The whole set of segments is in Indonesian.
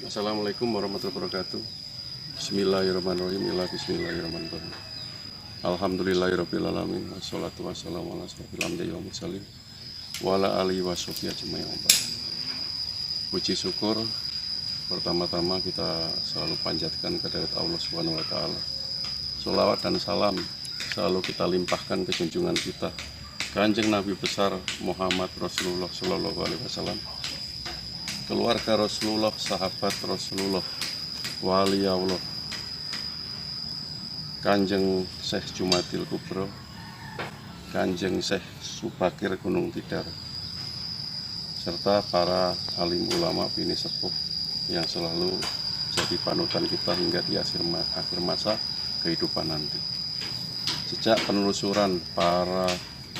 Assalamualaikum warahmatullahi wabarakatuh. Bismillahirrahmanirrahim. Bismillahirrahmanirrahim. Alhamdulillahirabbil alamin. Wassalatu wassalamu ala asyrofil anbiya'i wal mursalin wa ala alihi washabihi ajmain. Puji syukur pertama-tama kita selalu panjatkan kehadirat Allah Subhanahu wa taala. Sholawat dan salam selalu kita limpahkan ke junjungan kita Kanjeng Nabi besar Muhammad Rasulullah sallallahu alaihi wasallam, keluarga Rasulullah, sahabat Rasulullah, wali Allah, Kanjeng Syekh Jumadil Kubro, Kanjeng Syekh Subakir Gunung Tidar, serta para alim ulama bini sepuh yang selalu jadi panutan kita hingga di akhir masa kehidupan nanti. Sejak penelusuran para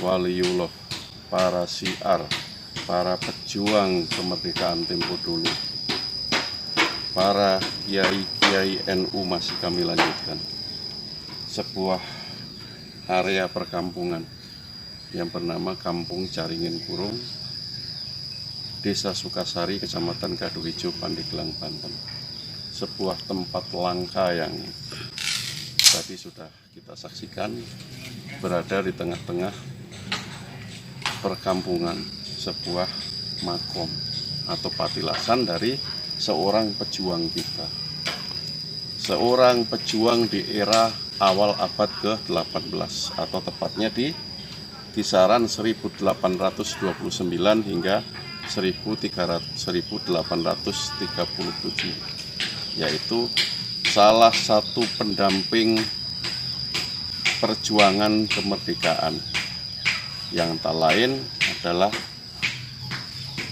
waliullah, para syiar, para pejuang kemerdekaan tempo dulu, para kiai-kiai NU masih kami lanjutkan. Sebuah area perkampungan yang bernama Kampung Caringin Kurung, Desa Sukasari, Kecamatan Gaduhijo, Pandeglang, Banten. Sebuah tempat langka yang tadi sudah kita saksikan, berada di tengah-tengah perkampungan, sebuah makom atau patilasan dari seorang pejuang kita, seorang pejuang di era awal abad ke-18 atau tepatnya di kisaran 1829 hingga 1837, yaitu salah satu pendamping perjuangan kemerdekaan yang tak lain adalah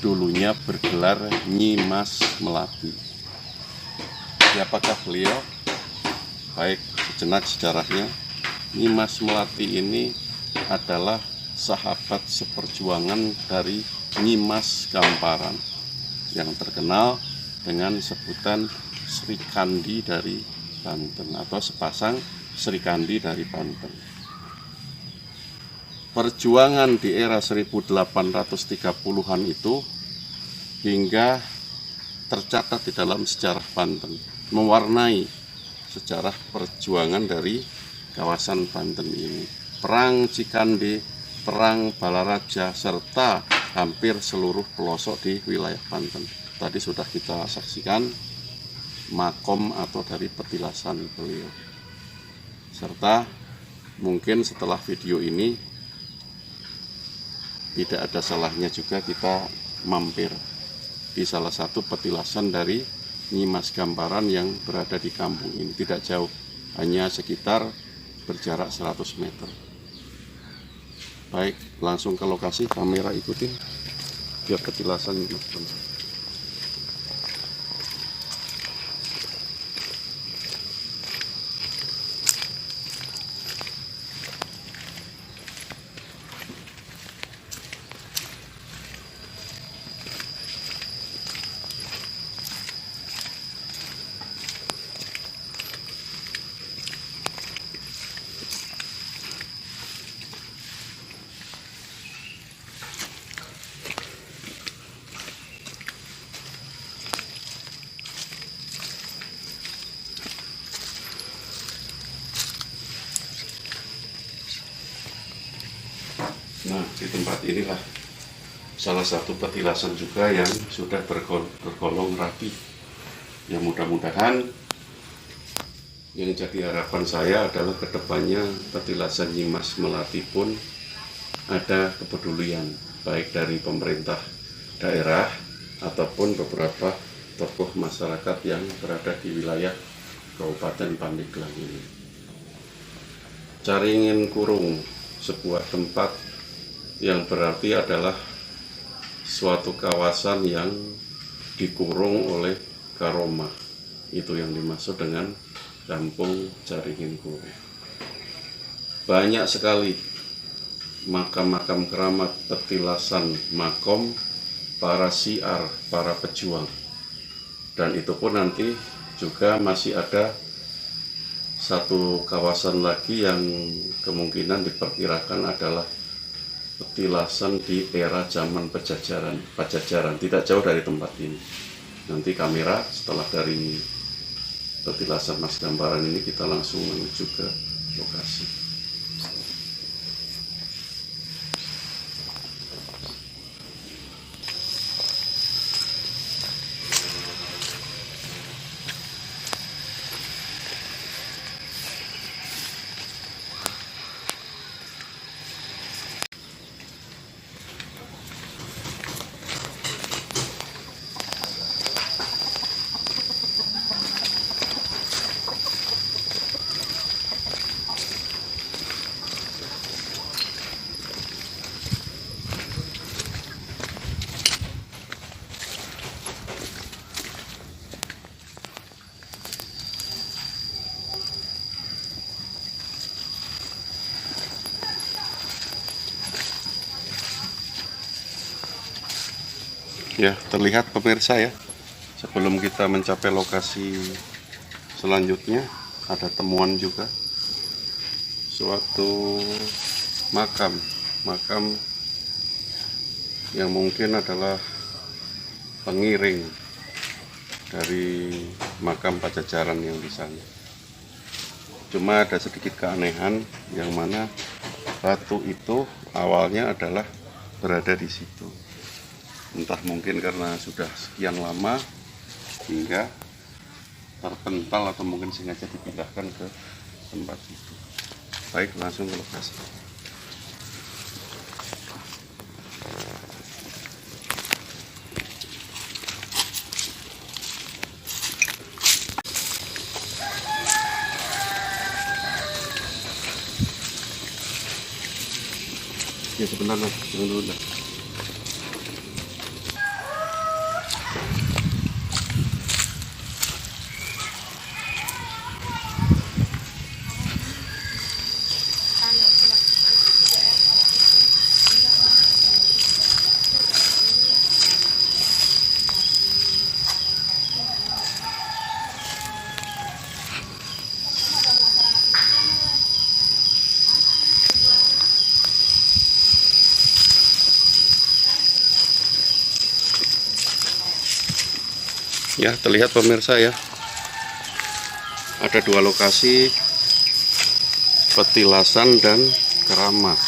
dulunya bergelar Nyi Mas Melati. Siapakah beliau? Baik, sejenak sejarahnya. Nyi Mas Melati ini adalah sahabat seperjuangan dari Nyi Mas Gamparan yang terkenal dengan sebutan Sri Kandi dari Banten atau sepasang Sri Kandi dari Banten. Perjuangan di era 1830-an itu hingga tercatat di dalam sejarah Banten, mewarnai sejarah perjuangan dari kawasan Banten ini. Perang Cikande, Perang Balaraja, serta hampir seluruh pelosok di wilayah Banten. Tadi sudah kita saksikan makom atau dari petilasan beliau. Serta mungkin setelah video ini tidak ada salahnya juga kita mampir di salah satu petilasan dari Nyimas Gamparan yang berada di kampung ini. Tidak jauh, hanya sekitar berjarak 100 meter. Baik, langsung ke lokasi, kamera ikutin biar petilasan Nyimas Gamparan. Nah, di tempat inilah salah satu petilasan juga yang sudah tergolong rapi. Ya, mudah-mudahan yang jadi harapan saya adalah kedepannya petilasan Nyimas Melati pun ada kepedulian baik dari pemerintah daerah ataupun beberapa tokoh masyarakat yang berada di wilayah Kabupaten Pandeglang ini. Caringin Kurung, sebuah tempat yang berarti adalah suatu kawasan yang dikurung oleh karomah. Itu yang dimaksud dengan Kampung Caringin Kurung. Banyak sekali makam-makam keramat, petilasan makom para syiar, para pejuang. Dan itu pun nanti juga masih ada satu kawasan lagi yang kemungkinan diperkirakan adalah petilasan di era zaman Pajajaran, tidak jauh dari tempat ini. Nanti kamera setelah dari petilasan Mas Gamparan ini kita langsung menuju ke lokasi. Ya, terlihat pemirsa ya, sebelum kita mencapai lokasi selanjutnya ada temuan juga suatu makam yang mungkin adalah pengiring dari makam Pajajaran yang di sana. Cuma ada sedikit keanehan yang mana batu itu awalnya adalah berada di situ. Entah mungkin karena sudah sekian lama hingga terpental atau mungkin sengaja dipindahkan ke tempat itu. Baik, langsung ke lokasi. Ya sebentar lah, tunggu dulu lah. Ya, terlihat pemirsa ya, ada dua lokasi petilasan dan keramat.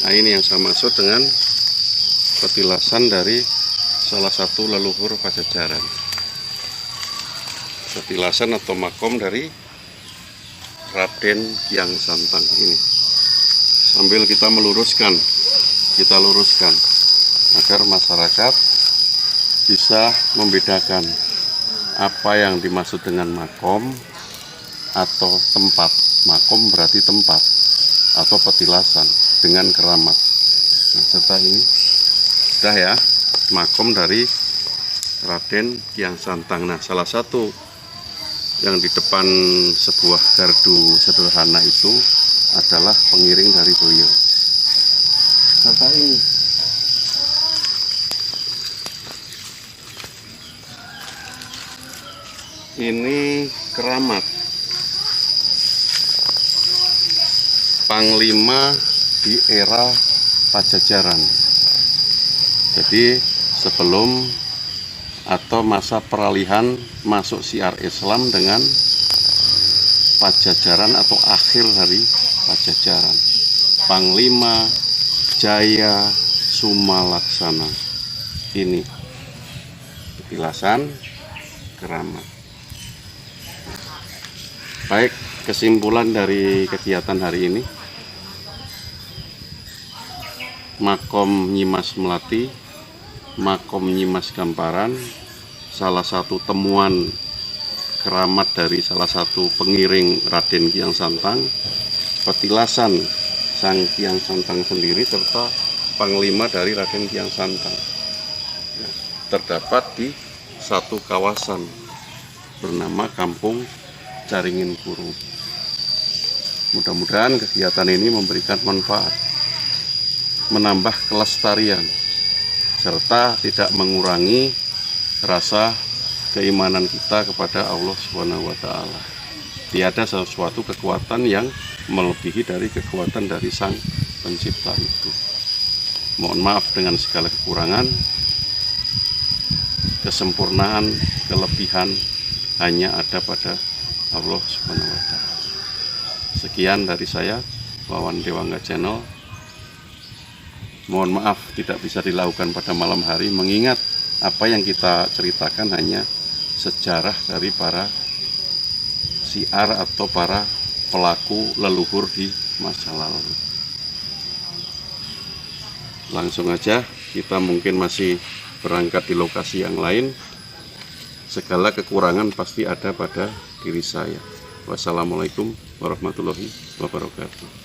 Nah, ini yang saya maksud dengan petilasan dari salah satu leluhur Pajajaran. Petilasan atau makom dari Raden Kiang Santang ini. Sambil kita luruskan agar masyarakat bisa membedakan apa yang dimaksud dengan makom atau tempat. Makom berarti tempat atau petilasan dengan keramat. Nah, serta ini sudah ya, makom dari Raden Kiang Santang. Nah, salah satu yang di depan sebuah gardu sederhana itu adalah pengiring dari beliau. Serta ini keramat Panglima di era Pajajaran. Jadi sebelum atau masa peralihan masuk syiar Islam dengan Pajajaran atau akhir dari Pajajaran. Panglima Jaya Sumalaksana. Ini petilasan keramat. Baik, kesimpulan dari kegiatan hari ini, Makom Nyimas Melati, Makom Nyimas Gamparan, salah satu temuan keramat dari salah satu pengiring Raden Kiang Santang, petilasan Sang Kiang Santang sendiri, serta Panglima dari Raden Kiang Santang. Terdapat di satu kawasan bernama Kampung Caringin Kuru. Mudah-mudahan kegiatan ini memberikan manfaat, menambah kelestarian, serta tidak mengurangi rasa keimanan kita kepada Allah Subhanahu wa Ta'ala. Tiada sesuatu kekuatan yang melebihi dari kekuatan dari Sang Pencipta itu. Mohon maaf dengan segala kekurangan, kesempurnaan, kelebihan hanya ada pada Allah Subhanahu wa Ta'ala. Sekian dari saya, Wawan Dewangga Channel. Mohon maaf tidak bisa dilakukan pada malam hari, mengingat apa yang kita ceritakan hanya sejarah dari para syiar atau para pelaku leluhur di masa lalu. Langsung aja, kita mungkin masih berangkat di lokasi yang lain. Segala kekurangan pasti ada pada diri saya. Wassalamualaikum warahmatullahi wabarakatuh.